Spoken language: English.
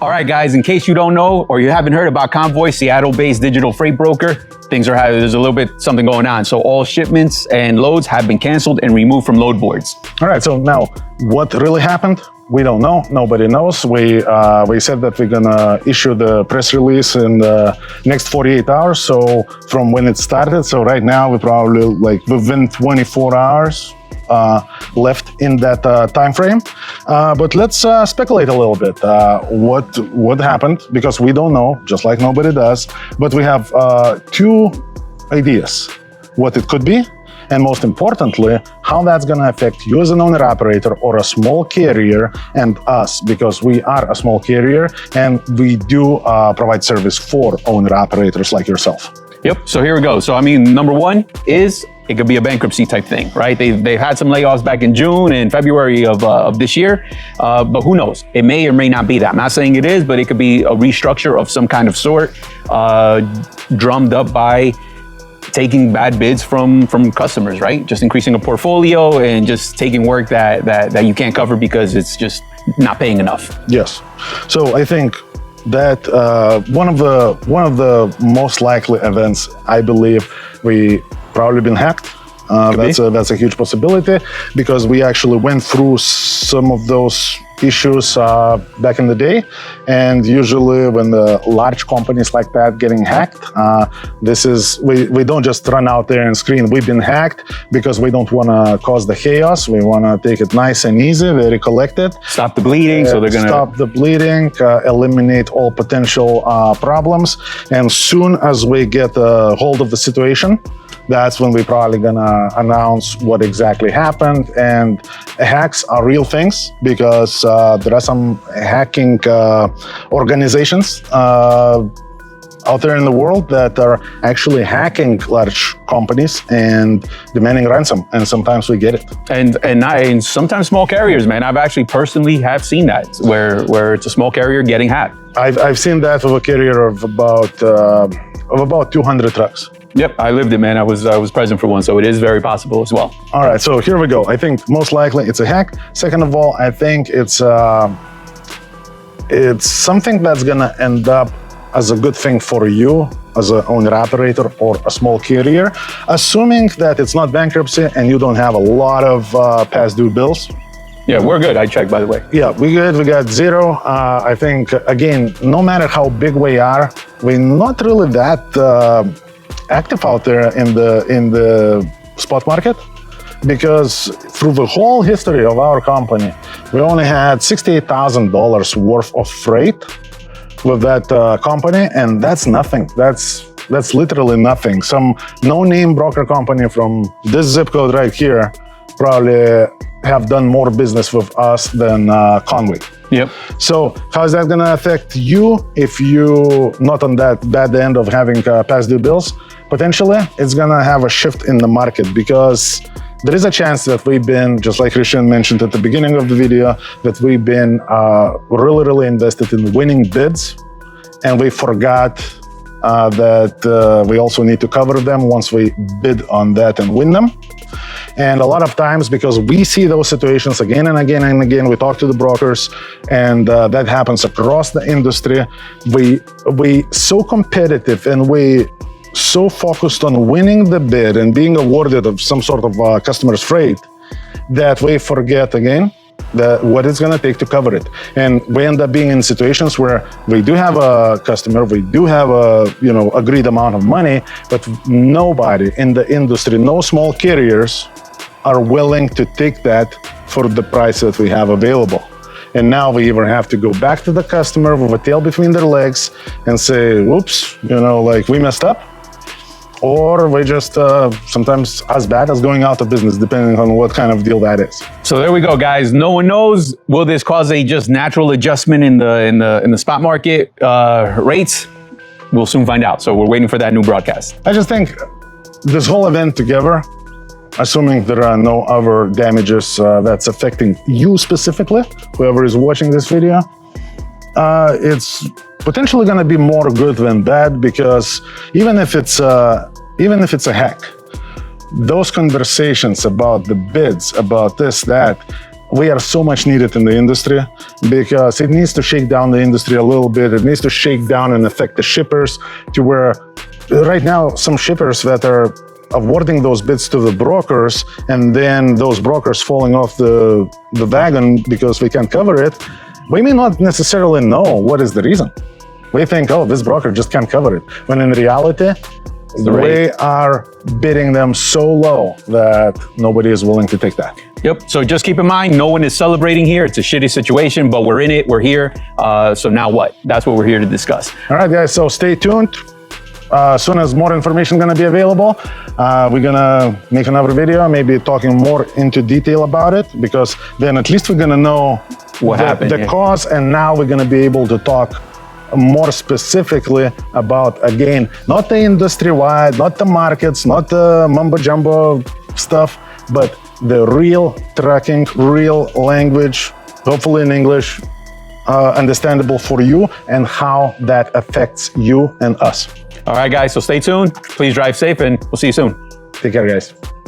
All right, guys, in case you don't know or you haven't heard about Convoy, Seattle-based digital freight broker, there's a little bit something going on. So all shipments and loads have been canceled and removed from load boards. All right, so now what really happened? We don't know. Nobody knows. We said that we're gonna issue the press release in the next 48 hours. So from when it started. So right now we're probably like within 24 hours left in that time frame. But let's speculate a little bit. What happened? Because we don't know, just like nobody does. But we have two ideas what it could be. And most importantly, how that's going to affect you as an owner-operator or a small carrier and us, because we are a small carrier and we do provide service for owner-operators like yourself. Yep, so here we go. So I mean, number one is it could be a bankruptcy type thing, right? They've had some layoffs back in June and February of this year, but who knows? It may or may not be that. I'm not saying it is, but it could be a restructure of some kind of sort, drummed up by taking bad bids from customers, right? Just increasing a portfolio and just taking work that you can't cover because it's just not paying enough. Yes. So I think that one of the most likely events, I believe, we probably been hacked. That's a huge possibility because we actually went through some of those issues back in the day, and usually when the large companies like that getting hacked, we don't just run out there and scream we've been hacked, because we don't want to cause the chaos. We want to take it nice and easy, very collected. Stop the bleeding. So they're gonna stop the bleeding, eliminate all potential problems, and soon as we get a hold of the situation, that's when we're probably gonna announce what exactly happened. And hacks are real things because there are some hacking organizations out there in the world that are actually hacking large companies and demanding ransom, and sometimes we get it. And sometimes small carriers, man. I've actually personally have seen that where it's a small carrier getting hacked. I've seen that with a carrier of about 200 trucks. Yep, I lived it, man. I was present for one, so it is very possible as well. All right, so here we go. I think most likely it's a hack. Second of all, I think it's something that's gonna end up as a good thing for you as an owner-operator or a small carrier, assuming that it's not bankruptcy and you don't have a lot of past due bills. Yeah, we're good. I checked, by the way. Yeah, we good. We got zero. I think, again, no matter how big we are, we're not really that active out there in the spot market, because through the whole history of our company, we only had $68,000 worth of freight with that company, and that's nothing. That's literally nothing. Some no-name broker company from this zip code right here probably have done more business with us than Convoy. Yep. So how is that going to affect you if you not on that bad end of having past due bills? Potentially, it's going to have a shift in the market, because there is a chance that we've been, just like Christian mentioned at the beginning of the video, that we've been really invested in winning bids, and we forgot that we also need to cover them once we bid on that and win them. And a lot of times, because we see those situations again and again and again, we talk to the brokers, and that happens across the industry. We so competitive and we so focused on winning the bid and being awarded of some sort of customer's freight that we forget again that what it's going to take to cover it. And we end up being in situations where we do have a customer, we do have a agreed amount of money, but nobody in the industry, no small carriers, are willing to take that for the price that we have available. And now we either have to go back to the customer with a tail between their legs and say, whoops, we messed up. Or we just sometimes as bad as going out of business, depending on what kind of deal that is. So there we go, guys. No one knows. Will this cause a just natural adjustment in the spot market rates? We'll soon find out. So we're waiting for that new broadcast. I just think this whole event together, assuming there are no other damages that's affecting you specifically, whoever is watching this video, it's potentially going to be more good than bad, because even if it's a hack, those conversations about the bids, about this, that, we are so much needed in the industry because it needs to shake down the industry a little bit. It needs to shake down and affect the shippers to where right now some shippers that are awarding those bids to the brokers and then those brokers falling off the wagon because we can't cover it, we may not necessarily know what is the reason. We think, oh, this broker just can't cover it. When in reality, we are bidding them so low that nobody is willing to take that. Yep. So just keep in mind, no one is celebrating here. It's a shitty situation, but we're in it. We're here. So now what? That's what we're here to discuss. All right, guys. So stay tuned. As soon as more information is going to be available, we're going to make another video, maybe talking more into detail about it, because then at least we're going to know what happened, the cause, and now we're going to be able to talk more specifically about, again, not the industry-wide, not the markets, not the mumbo-jumbo stuff, but the real trucking, real language, hopefully in English, understandable for you, and how that affects you and us. All right, guys, so stay tuned. Please drive safe, and we'll see you soon. Take care, guys.